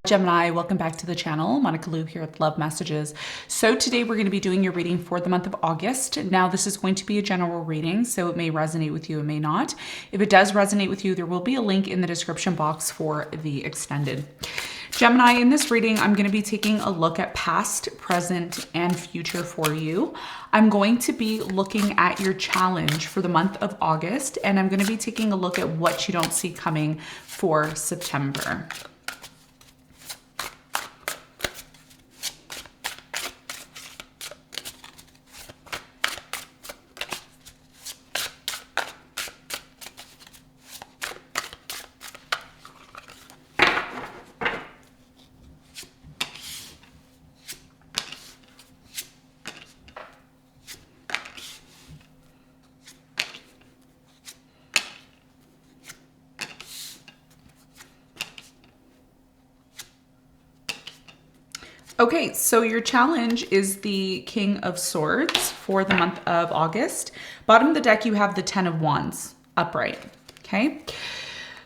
Gemini, welcome back to the channel. Monica Lou here with Love Messages. So today we're going to be doing your reading for the month of August. Now this is going to be a general reading, so it may resonate with you, it may not. If it does resonate with you, there will be a link in the description box for the extended. Gemini, in this reading, I'm going to be taking a look at past, present, and future for you. I'm going to be looking at your challenge for the month of August, and I'm going to be taking a look at what you don't see coming for September. Okay, so your challenge is the King of Swords for the month of August. Bottom of the deck, you have the 10 of Wands upright, okay?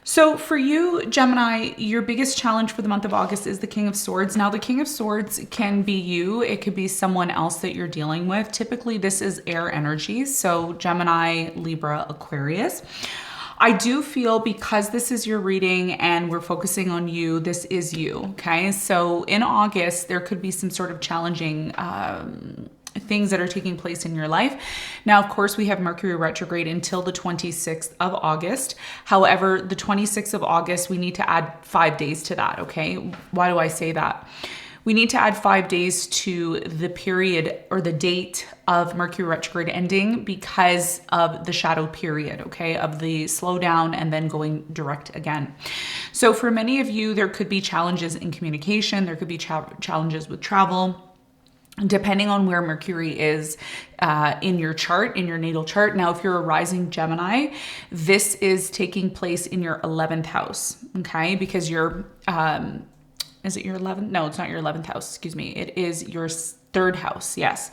So for you, Gemini, your biggest challenge for the month of August is the King of Swords. Now, the King of Swords can be you. It could be someone else that you're dealing with. Typically, this is air energy, so Gemini, Libra, Aquarius. I do feel because this is your reading and we're focusing on you, this is you, okay? So in August, there could be some sort of challenging things that are taking place in your life. Now, of course, we have Mercury retrograde until the 26th of August. However, the 26th of August, we need to add 5 days to that, okay? Why do I say that? We need to add 5 days to the period or the date of Mercury retrograde ending because of the shadow period, okay, of the slowdown and then going direct again. So for many of you, there could be challenges in communication. There could be challenges with travel, depending on where Mercury is in your chart, in your natal chart. Now, if you're a rising Gemini, this is taking place in your 11th house, okay, because you're... is it your 11th? No, it's not your 11th house. Excuse me. It is your 3rd house. Yes.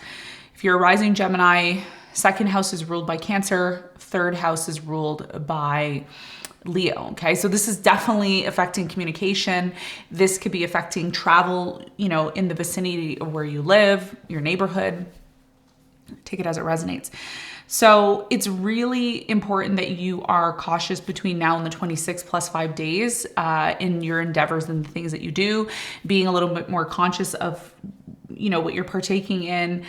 If you're a rising Gemini, 2nd house is ruled by Cancer. 3rd house is ruled by Leo. Okay. So this is definitely affecting communication. This could be affecting travel, you know, in the vicinity of where you live, your neighborhood. Take it as it resonates. So it's really important that you are cautious between now and the 26 plus 5 days in your endeavors and the things that you do, being a little bit more conscious of, you know, what you're partaking in,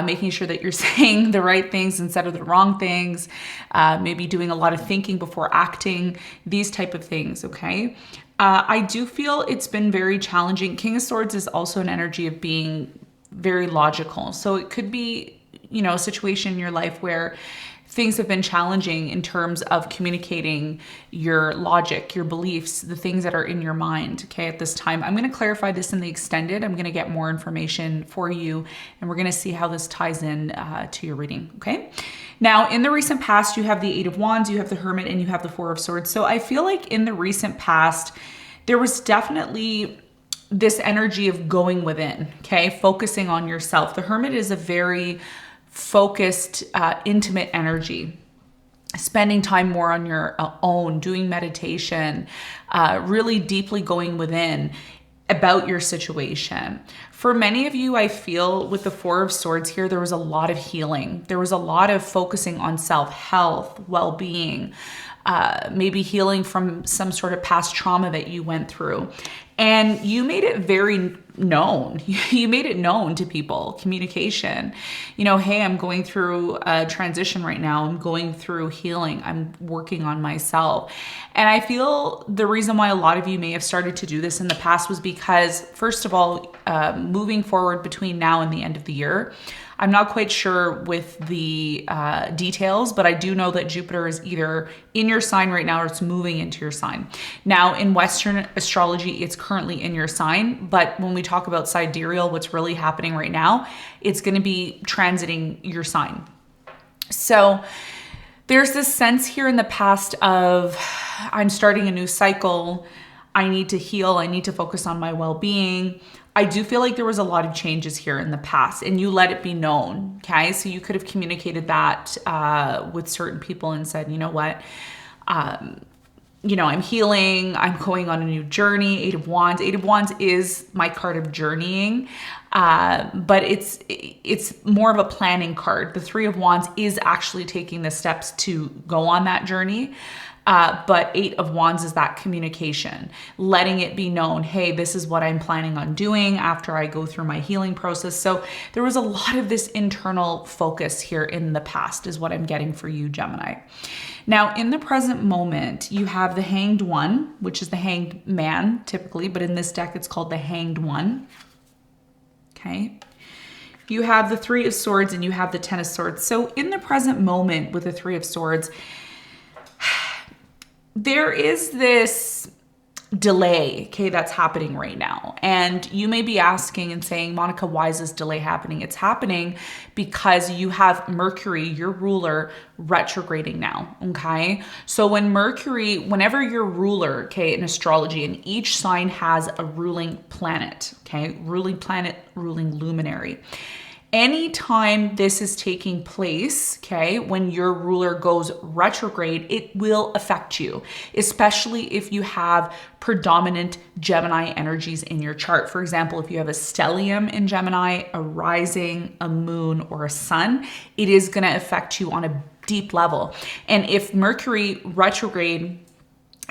making sure that you're saying the right things instead of the wrong things, maybe doing a lot of thinking before acting, these type of things, okay? I do feel it's been very challenging. King of Swords is also an energy of being very logical. So it could be, you know, a situation in your life where things have been challenging in terms of communicating your logic, your beliefs, the things that are in your mind, okay, at this time. I'm going to clarify this in the extended. I'm going to get more information for you, and we're going to see how this ties in to your reading, okay? Now, in the recent past, you have the 8 of Wands, you have the Hermit, and you have the 4 of Swords. So I feel like in the recent past, there was definitely this energy of going within, okay, focusing on yourself. The Hermit is a very focused, intimate energy, spending time more on your own, doing meditation, really deeply going within about your situation. For many of you, I feel with the 4 of Swords here, there was a lot of healing. There was a lot of focusing on self-health, well-being, maybe healing from some sort of past trauma that you went through. And you made it very known. You made it known to people, communication. You know, hey, I'm going through a transition right now. I'm going through healing. I'm working on myself. And I feel the reason why a lot of you may have started to do this in the past was because, first of all, moving forward between now and the end of the year, I'm not quite sure with the details, but I do know that Jupiter is either in your sign right now or it's moving into your sign. Now, in Western astrology, it's currently in your sign, but when we talk about sidereal, what's really happening right now, it's going to be transiting your sign. So there's this sense here in the past of I'm starting a new cycle. I need to heal. I need to focus on my well-being. I do feel like there was a lot of changes here in the past and you let it be known, okay? So you could have communicated that with certain people and said, you know what, I'm healing, I'm going on a new journey. Eight of Wands. Eight of Wands is my card of journeying, but it's more of a planning card. The Three of Wands is actually taking the steps to go on that journey. But Eight of Wands is that communication, letting it be known, hey, this is what I'm planning on doing after I go through my healing process. So there was a lot of this internal focus here in the past is what I'm getting for you, Gemini. Now, in the present moment, you have the Hanged One, which is the Hanged Man typically, but in this deck, it's called the Hanged One. Okay. You have the Three of Swords and you have the Ten of Swords. So in the present moment with the Three of Swords, there is this delay, okay, that's happening right now. And you may be asking and saying, Monica, why is this delay happening? It's happening because you have Mercury, your ruler, retrograding now, okay? So whenever your ruler, okay, in astrology, and each sign has a ruling planet, okay, ruling planet, ruling luminary. Anytime this is taking place, okay, when your ruler goes retrograde, it will affect you, especially if you have predominant Gemini energies in your chart. For example, if you have a stellium in Gemini, a rising, a moon, or a sun, it is going to affect you on a deep level. And if Mercury retrograde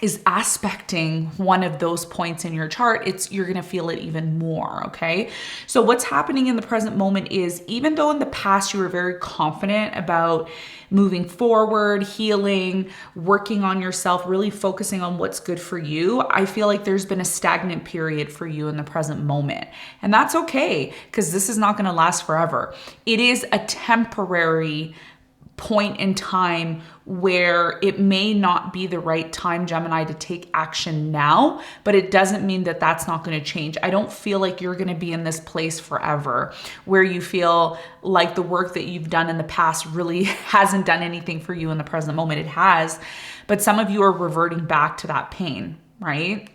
is aspecting one of those points in your chart, you're going to feel it even more, okay? So what's happening in the present moment is, even though in the past you were very confident about moving forward, healing, working on yourself, really focusing on what's good for you, I feel like there's been a stagnant period for you in the present moment. And that's okay, because this is not going to last forever. It is a temporary point in time where it may not be the right time, Gemini, to take action now, but it doesn't mean that that's not going to change. I don't feel like you're going to be in this place forever where you feel like the work that you've done in the past really hasn't done anything for you in the present moment. It has, but some of you are reverting back to that pain, right?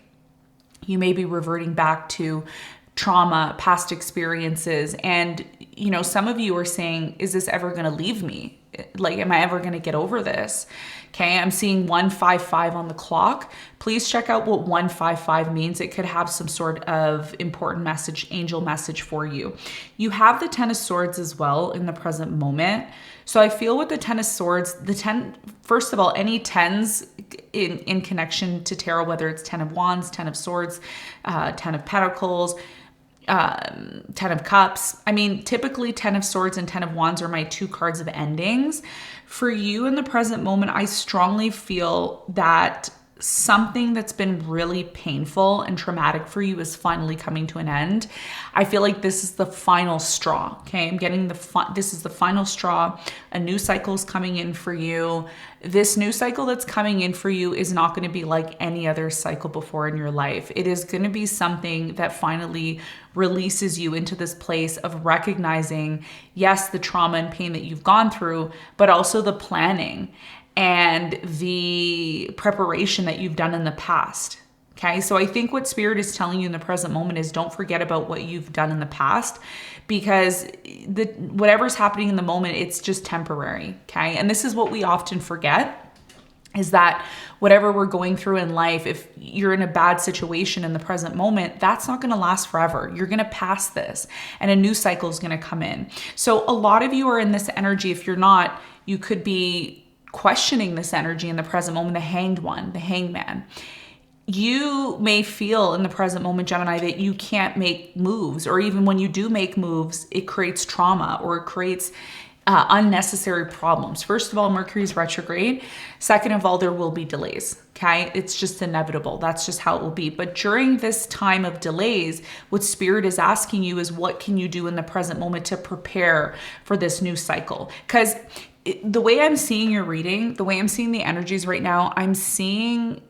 You may be reverting back to trauma, past experiences, and some of you are saying, is this ever going to leave me? Like, am I ever going to get over this? Okay, I'm seeing 155 on the clock. Please check out what 155 means. It could have some sort of important message, angel message for you. You have the Ten of Swords as well in the present moment. So I feel with the Ten of Swords, first of all, any tens in connection to tarot, whether it's Ten of Wands, Ten of Swords, Ten of Pentacles, Ten of Cups. I mean, typically Ten of Swords and Ten of Wands are my two cards of endings. For you in the present moment, I strongly feel that something that's been really painful and traumatic for you is finally coming to an end. I feel like this is the final straw, okay? I'm getting this is the final straw. A new cycle is coming in for you. This new cycle that's coming in for you is not going to be like any other cycle before in your life. It is going to be something that finally releases you into this place of recognizing, yes, the trauma and pain that you've gone through, but also the planning and the preparation that you've done in the past. Okay, so I think what Spirit is telling you in the present moment is, don't forget about what you've done in the past, because whatever's happening in the moment, it's just temporary. Okay, and this is what we often forget, is that whatever we're going through in life, if you're in a bad situation in the present moment, that's not going to last forever. You're going to pass this and a new cycle is going to come in. So a lot of you are in this energy. If you're not, you could be questioning this energy in the present moment, the Hanged One, the Hangman. You may feel in the present moment, Gemini, that you can't make moves, or even when you do make moves, it creates trauma or it creates unnecessary problems. First of all, Mercury's retrograde. Second of all, there will be delays. Okay, it's just inevitable. That's just how it will be. But during this time of delays, what Spirit is asking you is, what can you do in the present moment to prepare for this new cycle? Because the way I'm seeing your reading, the way I'm seeing the energies right now, I'm seeing,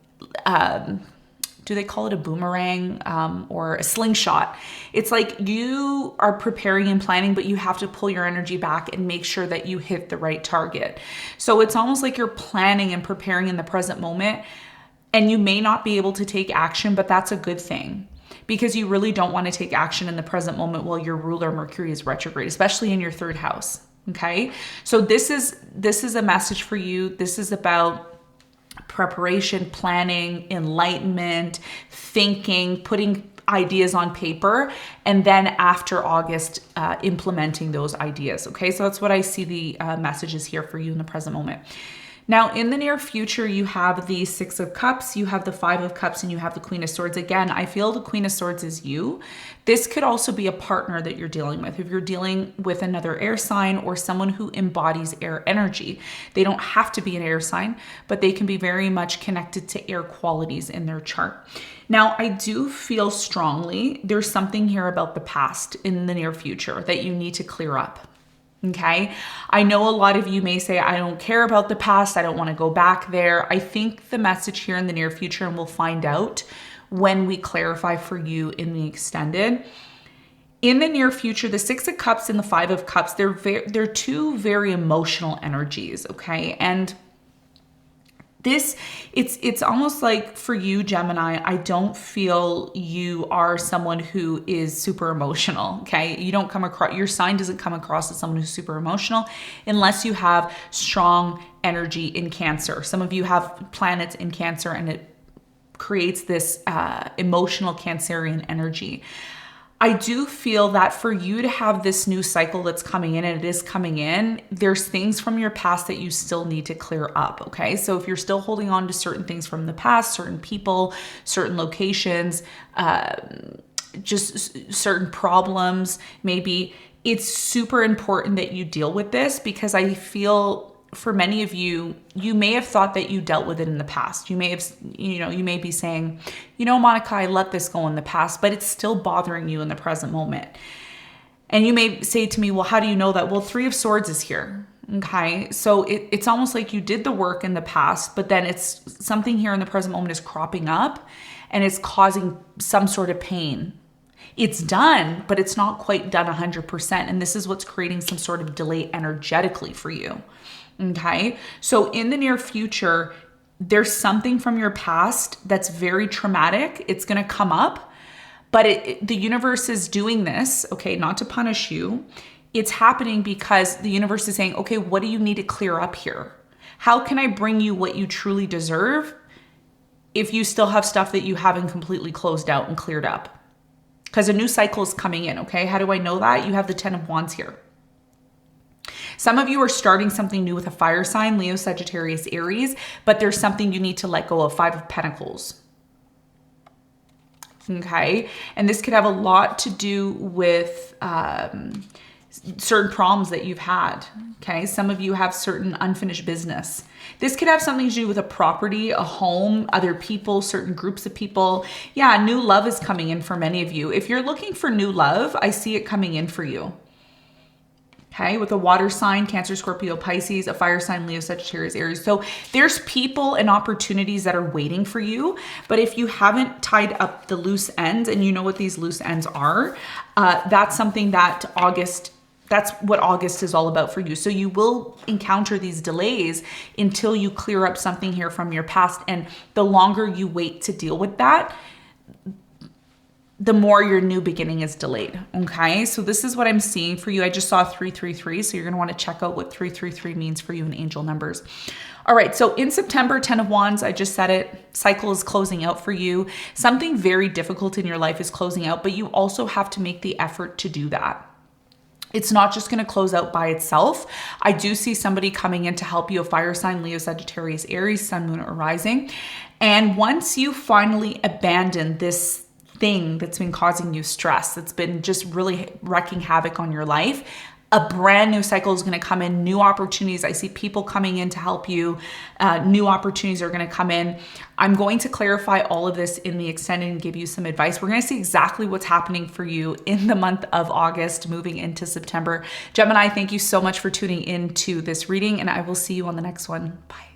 do they call it a boomerang or a slingshot? It's like you are preparing and planning, but you have to pull your energy back and make sure that you hit the right target. So it's almost like you're planning and preparing in the present moment, and you may not be able to take action, but that's a good thing, because you really don't want to take action in the present moment while your ruler Mercury is retrograde, especially in your third house. Okay, so this is a message for you. This is about preparation, planning, enlightenment, thinking, putting ideas on paper, and then after August, implementing those ideas. Okay, so that's what I see the messages here for you in the present moment. Now, in the near future, you have the Six of Cups, you have the Five of Cups, and you have the Queen of Swords. Again, I feel the Queen of Swords is you. This could also be a partner that you're dealing with. If you're dealing with another air sign or someone who embodies air energy, they don't have to be an air sign, but they can be very much connected to air qualities in their chart. Now, I do feel strongly there's something here about the past in the near future that you need to clear up. Okay. I know a lot of you may say, I don't care about the past. I don't want to go back there. I think the message here in the near future, and we'll find out when we clarify for you in the extended. In the near future, the Six of Cups and the Five of Cups, they're two very emotional energies. Okay. And it's almost like for you, Gemini, I don't feel you are someone who is super emotional, okay? You don't come across, your sign doesn't come across as someone who's super emotional unless you have strong energy in Cancer. Some of you have planets in Cancer and it creates this emotional Cancerian energy. I do feel that for you to have this new cycle that's coming in, and it is coming in, there's things from your past that you still need to clear up, okay? So if you're still holding on to certain things from the past, certain people, certain locations, just certain problems, maybe it's super important that you deal with this, because I feel for many of you, you may have thought that you dealt with it in the past. You may have, you may be saying, Monica, I let this go in the past, but it's still bothering you in the present moment. And you may say to me, well, how do you know that? Well, Three of Swords is here. Okay. So it's almost like you did the work in the past, but then it's something here in the present moment is cropping up and it's causing some sort of pain. It's done, but it's not quite done 100%. And this is what's creating some sort of delay energetically for you. Okay. So in the near future, there's something from your past that's very traumatic. It's going to come up, but the universe is doing this, okay, not to punish you. It's happening because the universe is saying, okay, what do you need to clear up here? How can I bring you what you truly deserve if you still have stuff that you haven't completely closed out and cleared up? Because a new cycle is coming in, okay? How do I know that? You have the Ten of Wands here. Some of you are starting something new with a fire sign, Leo, Sagittarius, Aries, but there's something you need to let go of, Five of Pentacles. Okay. And this could have a lot to do with certain problems that you've had. Okay. Some of you have certain unfinished business. This could have something to do with a property, a home, other people, certain groups of people. Yeah. New love is coming in for many of you. If you're looking for new love, I see it coming in for you. Okay, with a water sign, Cancer, Scorpio, Pisces, a fire sign, Leo, Sagittarius, Aries. So there's people and opportunities that are waiting for you. But if you haven't tied up the loose ends, and you know what these loose ends are, that's something that that's what August is all about for you. So you will encounter these delays until you clear up something here from your past. And the longer you wait to deal with that, the more your new beginning is delayed. Okay. So this is what I'm seeing for you. I just saw 333. So you're going to want to check out what 333 means for you in angel numbers. All right. So in September, 10 of Wands, I just said it, cycle is closing out for you. Something very difficult in your life is closing out, but you also have to make the effort to do that. It's not just going to close out by itself. I do see somebody coming in to help you, a fire sign, Leo, Sagittarius, Aries, Sun, Moon, or Rising. And once you finally abandon this thing that's been causing you stress, that's been just really wreaking havoc on your life, a brand new cycle is going to come in, new opportunities. I see people coming in to help you. New opportunities are going to come in. I'm going to clarify all of this in the extended and give you some advice. We're going to see exactly what's happening for you in the month of August, moving into September. Gemini, thank you so much for tuning into this reading, and I will see you on the next one. Bye.